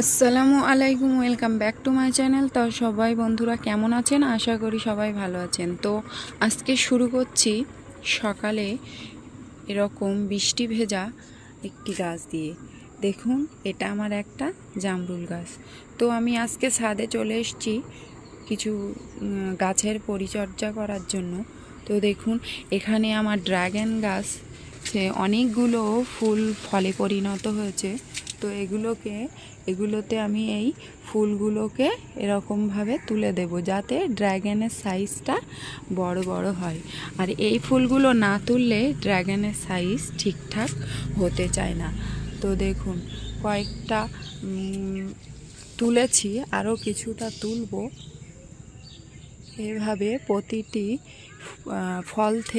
আসসালামু আলাইকুম, welcome back to my channel. তো সবাই বন্ধুরা কেমন আছেন? আশা করি সবাই ভালো আছেন। তো আজকে শুরু করছি সকালে এরকম বৃষ্টি ভেজা একটি গাছ দিয়ে। দেখুন, এটা আমার একটা জামরুল গাছ। তো আমি আজকে ছাদে চলে এসেছি কিছু গাছের পরিচর্যা করার জন্য। তো দেখুন, এখানে আমার ড্রাগন গাছ অনেকগুলো ফুল ফলে পরিণত হয়েছে। তো এগুলোতে আমি এই ফুলগুলোকে এরকমভাবে তুলে দেব যাতে ড্রাগনের সাইজটা বড় বড় হয়। আর এই ফুলগুলো না তুললে ড্রাগনের সাইজ ঠিকঠাক হতে চায় না। তো দেখুন, কয়েকটা তুলেছি, আরও কিছুটা তুলব। এভাবে প্রতিটি ফল থেকে